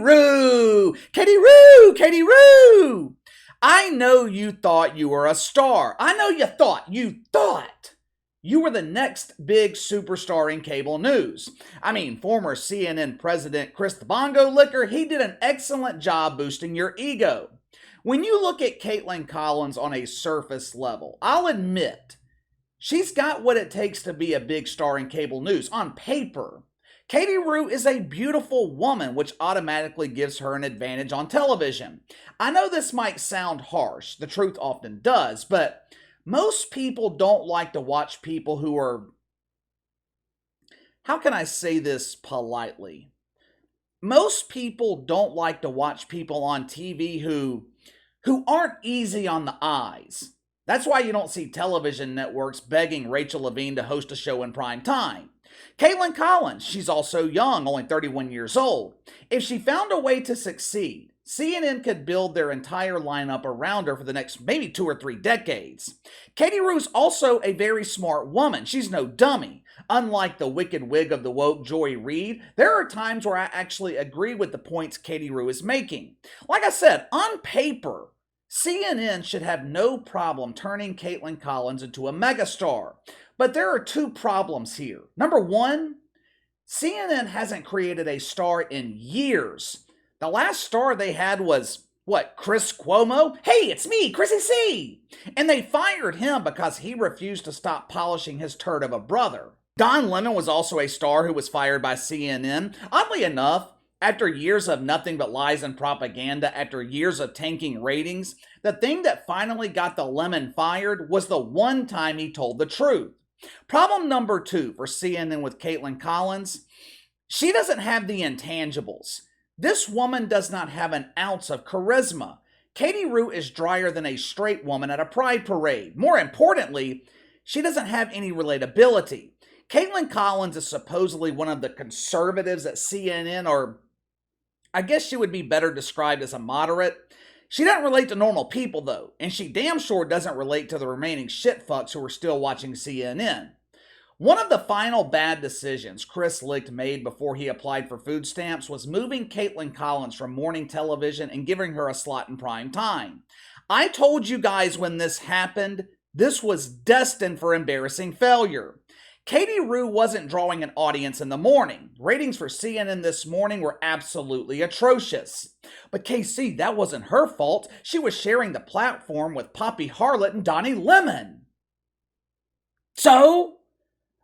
Roo! Katie Roo! Katie Roo! I know you thought you were a star. I know you thought you were the next big superstar in cable news. I mean, former CNN president Chris the Bongo Licker, he did an excellent job boosting your ego. When you look at Kaitlan Collins on a surface level, I'll admit, she's got what it takes to be a big star in cable news on paper. Katie Roo is a beautiful woman, which automatically gives her an advantage on television. I know this might sound harsh, the truth often does, but most people don't like to watch people who are, how can I say this politely? Most people don't like to watch people on TV who aren't easy on the eyes. That's why you don't see television networks begging Rachel Levine to host a show in prime time. Kaitlan Collins, she's also young, only 31 years old. If she found a way to succeed, CNN could build their entire lineup around her for the next maybe 2 or 3 decades. Katie Roo's also a very smart woman. She's no dummy. Unlike the wicked wig of the woke Joy Reid, there are times where I actually agree with the points Katie Roo is making. Like I said, on paper, CNN should have no problem turning Kaitlan Collins into a megastar. But there are 2 problems here. Number 1, CNN hasn't created a star in years. The last star they had was, Chris Cuomo? Hey, it's me, Chrissy C! And they fired him because he refused to stop polishing his turd of a brother. Don Lemon was also a star who was fired by CNN. Oddly enough, after years of nothing but lies and propaganda, after years of tanking ratings, the thing that finally got the Lemon fired was the one time he told the truth. Problem number 2 for CNN with Kaitlan Collins, she doesn't have the intangibles. This woman does not have an ounce of charisma. Katie Roo is drier than a straight woman at a pride parade. More importantly, she doesn't have any relatability. Kaitlan Collins is supposedly one of the conservatives at CNN, or I guess she would be better described as a moderate. She doesn't relate to normal people, though, and she damn sure doesn't relate to the remaining shitfucks who are still watching CNN. One of the final bad decisions Chris Licht made before he applied for food stamps was moving Kaitlan Collins from morning television and giving her a slot in prime time. I told you guys when this happened, this was destined for embarrassing failure. Katie Roo wasn't drawing an audience in the morning. Ratings for CNN this morning were absolutely atrocious. But KC, that wasn't her fault. She was sharing the platform with Poppy Harlot and Donnie Lemon. So,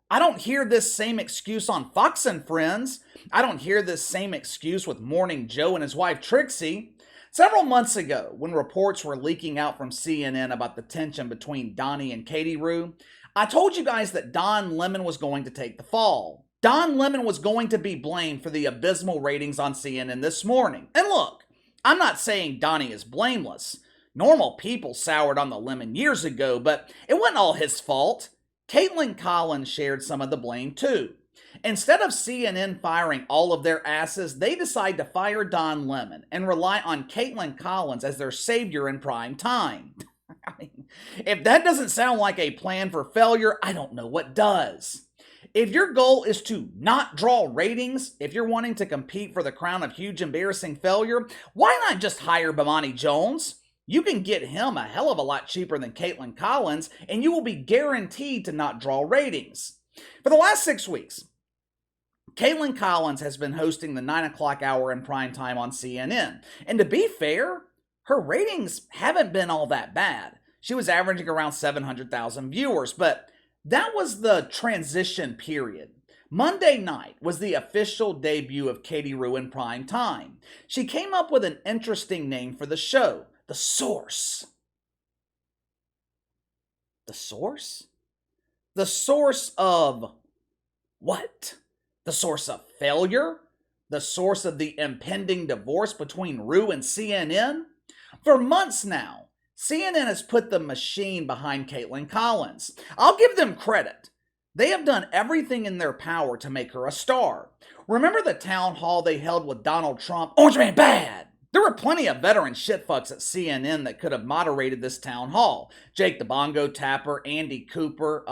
I don't hear this same excuse on Fox and Friends. I don't hear this same excuse with Morning Joe and his wife Trixie. Several months ago, when reports were leaking out from CNN about the tension between Donnie and Katie Roo, I told you guys that Don Lemon was going to take the fall. Don Lemon was going to be blamed for the abysmal ratings on CNN this morning. And look, I'm not saying Donnie is blameless. Normal people soured on the Lemon years ago, but it wasn't all his fault. Kaitlan Collins shared some of the blame too. Instead of CNN firing all of their asses, they decide to fire Don Lemon and rely on Kaitlan Collins as their savior in prime time. I mean, if that doesn't sound like a plan for failure, I don't know what does. If your goal is to not draw ratings, if you're wanting to compete for the crown of huge embarrassing failure, why not just hire Bomani Jones? You can get him a hell of a lot cheaper than Kaitlan Collins, and you will be guaranteed to not draw ratings. For the last 6 weeks, Kaitlan Collins has been hosting the 9 o'clock hour in prime time on CNN. And to be fair, her ratings haven't been all that bad. She was averaging around 700,000 viewers, but that was the transition period. Monday night was the official debut of Katie Roo in prime time. She came up with an interesting name for the show, The Source. The Source? The source of what? The source of failure? The source of the impending divorce between Roo and CNN? For months now, CNN has put the machine behind Kaitlan Collins. I'll give them credit. They have done everything in their power to make her a star. Remember the town hall they held with Donald Trump? Orange Man bad! There were plenty of veteran shitfucks at CNN that could have moderated this town hall. Jake the Bongo Tapper, Andy Cooper,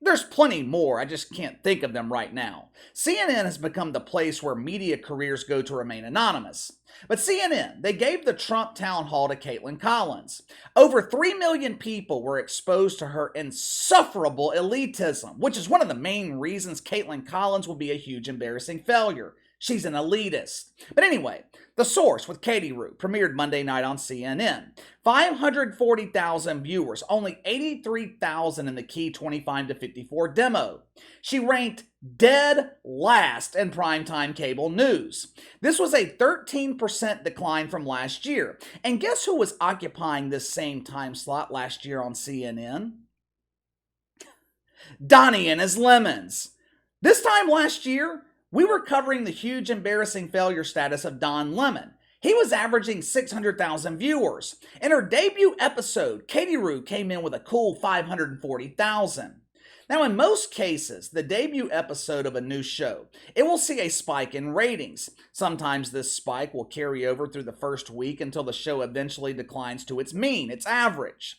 There's plenty more, I just can't think of them right now. CNN has become the place where media careers go to remain anonymous. But CNN, they gave the Trump town hall to Kaitlan Collins. Over 3 million people were exposed to her insufferable elitism, which is one of the main reasons Kaitlan Collins will be a huge embarrassing failure. She's an elitist. But anyway, The Source with Katie Rue premiered Monday night on CNN. 540,000 viewers, only 83,000 in the key 25 to 54 demo. She ranked dead last in primetime cable news. This was a 13% decline from last year. And guess who was occupying this same time slot last year on CNN? Donnie and his Lemons. This time last year, we were covering the huge embarrassing failure status of Don Lemon. He was averaging 600,000 viewers. In her debut episode, Katie Rue came in with a cool 540,000. Now, in most cases, the debut episode of a new show, it will see a spike in ratings. Sometimes this spike will carry over through the first week until the show eventually declines to its mean, its average.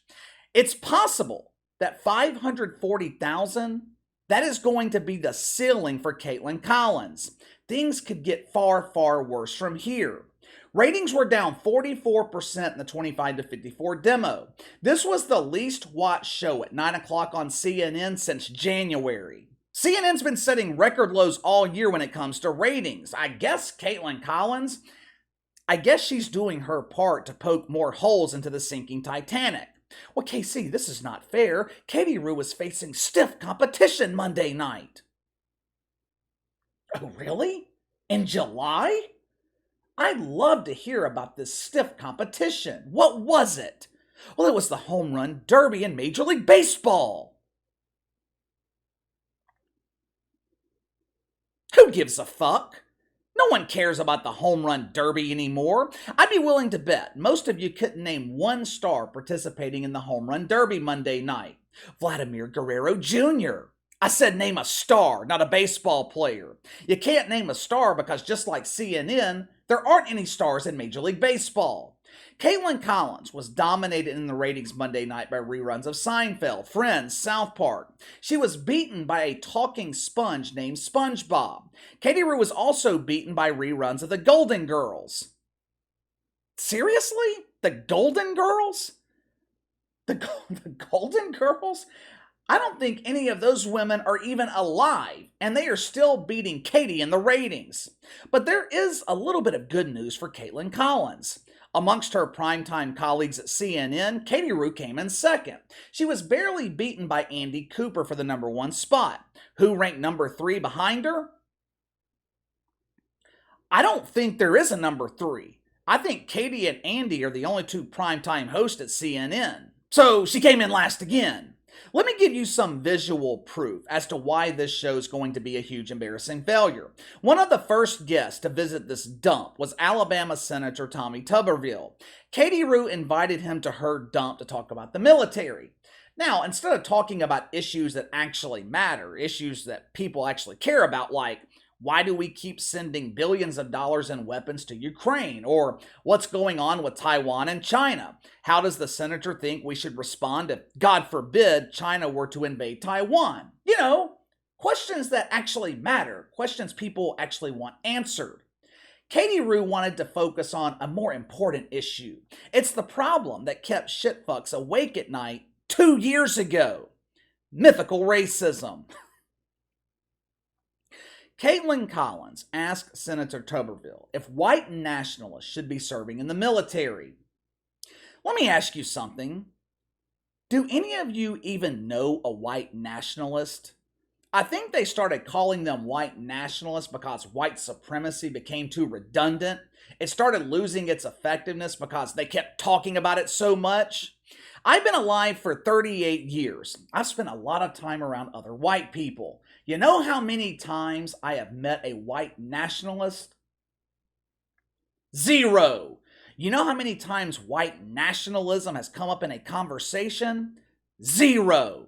It's possible that 540,000, that is going to be the ceiling for Kaitlan Collins. Things could get far, far worse from here. Ratings were down 44% in the 25 to 54 demo. This was the least watched show at 9 o'clock on CNN since January. CNN's been setting record lows all year when it comes to ratings. I guess Kaitlan Collins, she's doing her part to poke more holes into the sinking Titanic. Well, KC, this is not fair. Katie Rue was facing stiff competition Monday night. Oh, really? In July? I'd love to hear about this stiff competition. What was it? Well, it was the home run derby in Major League Baseball. Who gives a fuck? No one cares about the home run derby anymore. I'd be willing to bet most of you couldn't name one star participating in the home run derby Monday night. Vladimir Guerrero Jr. I said name a star, not a baseball player. You can't name a star because just like CNN, there aren't any stars in Major League Baseball. Kaitlan Collins was dominated in the ratings Monday night by reruns of Seinfeld, Friends, South Park. She was beaten by a talking sponge named SpongeBob. Katie Rue was also beaten by reruns of The Golden Girls. Seriously? The Golden Girls? The Golden Girls? I don't think any of those women are even alive, and they are still beating Katie in the ratings. But there is a little bit of good news for Kaitlan Collins. Amongst her primetime colleagues at CNN, Katie Rue came in second. She was barely beaten by Andy Cooper for the number 1 spot. Who ranked number 3 behind her? I don't think there is a number 3. I think Katie and Andy are the only 2 primetime hosts at CNN. So she came in last again. Let me give you some visual proof as to why this show is going to be a huge embarrassing failure. One of the first guests to visit this dump was Alabama Senator Tommy Tuberville. Katie Rue invited him to her dump to talk about the military. Now, instead of talking about issues that actually matter, issues that people actually care about, like why do we keep sending billions of dollars in weapons to Ukraine? Or what's going on with Taiwan and China? How does the senator think we should respond if, God forbid, China were to invade Taiwan? You know, questions that actually matter, questions people actually want answered. Katie Rue wanted to focus on a more important issue. It's the problem that kept shitfucks awake at night 2 years ago. Mythical racism. Kaitlan Collins asked Senator Tuberville if white nationalists should be serving in the military. Let me ask you something. Do any of you even know a white nationalist? I think they started calling them white nationalists because white supremacy became too redundant. It started losing its effectiveness because they kept talking about it so much. I've been alive for 38 years. I've spent a lot of time around other white people. You know how many times I have met a white nationalist? 0. You know how many times white nationalism has come up in a conversation? 0.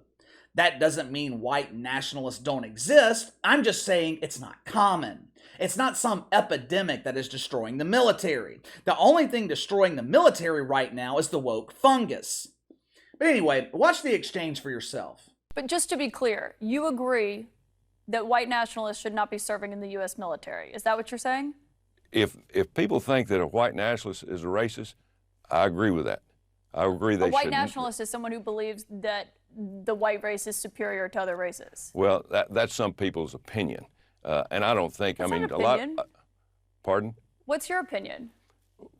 That doesn't mean white nationalists don't exist. I'm just saying it's not common. It's not some epidemic that is destroying the military. The only thing destroying the military right now is the woke fungus. But anyway, watch the exchange for yourself. But just to be clear, you agree that white nationalists should not be serving in the U.S. military. Is that what you're saying? If people think that a white nationalist is a racist, I agree with that. I agree they should. A white nationalist is someone who believes that the white race is superior to other races. Well, that's some people's opinion, and I don't think. That's I mean, not a lot. opinion. Pardon? What's your opinion?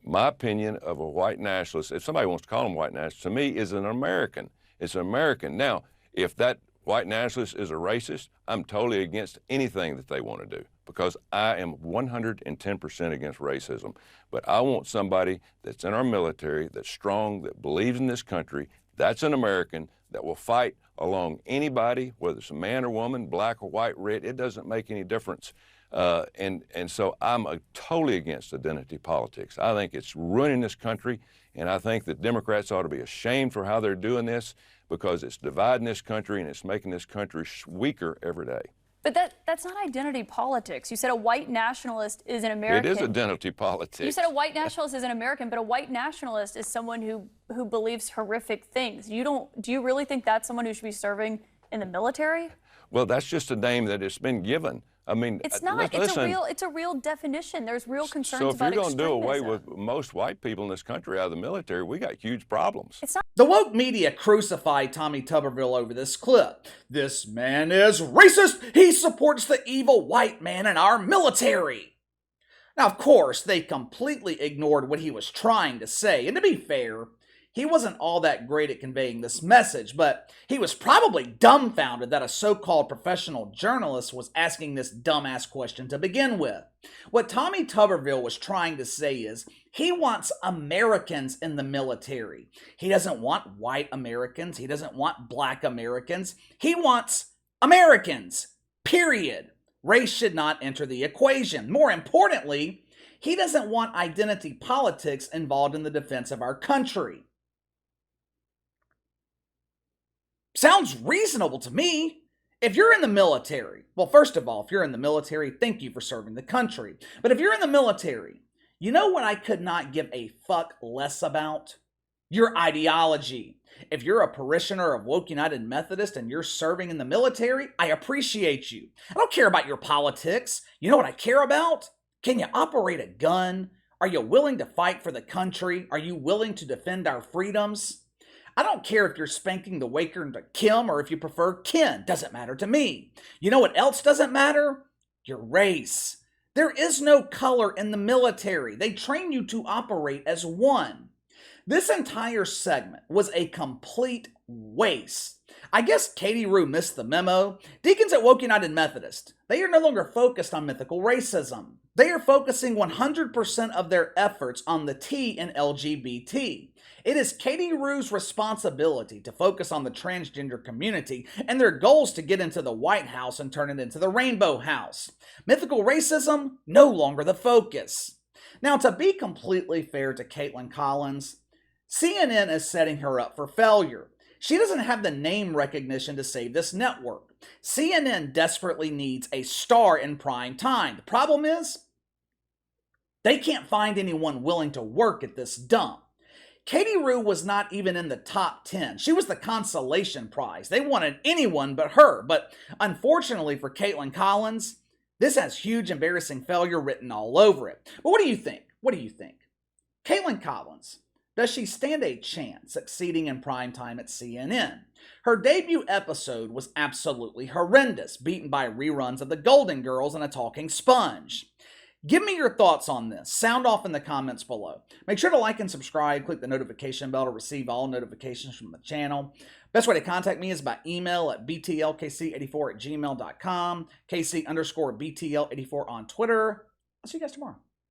My opinion of a white nationalist, if somebody wants to call him white nationalist, to me is an American. It's an American. Now, if that white nationalist is a racist, I'm totally against anything that they want to do, because I am 110% against racism. But I want somebody that's in our military, that's strong, that believes in this country, that's an American, that will fight along anybody, whether it's a man or woman, black or white, red, it doesn't make any difference. And so I'm totally against identity politics. I think it's ruining this country, and I think that Democrats ought to be ashamed for how they're doing this, because it's dividing this country and it's making this country weaker every day. But that's not identity politics. You said a white nationalist is an American. It is identity politics. You said a white nationalist is an American, but a white nationalist is someone who believes horrific things. Do you really think that's someone who should be serving in the military? Well, that's just a name that it's been given. I mean, it's not. It's a real definition. There's real concerns about extremism. So if you're going to do away with most white people in this country out of the military, we got huge problems. It's not. The woke media crucified Tommy Tuberville over this clip. This man is racist. He supports the evil white man in our military. Now, of course, they completely ignored what he was trying to say. And to be fair, he wasn't all that great at conveying this message, but he was probably dumbfounded that a so-called professional journalist was asking this dumbass question to begin with. What Tommy Tuberville was trying to say is, he wants Americans in the military. He doesn't want white Americans. He doesn't want black Americans. He wants Americans, period. Race should not enter the equation. More importantly, he doesn't want identity politics involved in the defense of our country. Sounds reasonable to me. If you're in the military, well, first of all, if you're in the military, thank you for serving the country. But if you're in the military, you know what I could not give a fuck less about? Your ideology. If you're a parishioner of Woke United Methodist and you're serving in the military, I appreciate you. I don't care about your politics. You know what I care about? Can you operate a gun? Are you willing to fight for the country? Are you willing to defend our freedoms? I don't care if you're spanking the waker into Kim or if you prefer Ken. Doesn't matter to me. You know what else doesn't matter? Your race. There is no color in the military. They train you to operate as one. This entire segment was a complete waste. I guess Katie Rue missed the memo. Deacons at Woke United Methodist, they are no longer focused on mythical racism. They are focusing 100% of their efforts on the T in LGBT. It is Katie Rue's responsibility to focus on the transgender community and their goals to get into the White House and turn it into the Rainbow House. Mythical racism, no longer the focus. Now, to be completely fair to Kaitlan Collins, CNN is setting her up for failure. She doesn't have the name recognition to save this network. CNN desperately needs a star in prime time. The problem is, they can't find anyone willing to work at this dump. Katie Rue was not even in the top 10. She was the consolation prize. They wanted anyone but her. But unfortunately for Kaitlan Collins, this has huge embarrassing failure written all over it. But what do you think? What do you think? Kaitlan Collins, does she stand a chance succeeding in primetime at CNN? Her debut episode was absolutely horrendous, beaten by reruns of The Golden Girls and A Talking Sponge. Give me your thoughts on this. Sound off in the comments below. Make sure to like and subscribe. Click the notification bell to receive all notifications from the channel. Best way to contact me is by email at btlkc84@gmail.com, KC_BTL84 on Twitter. I'll see you guys tomorrow.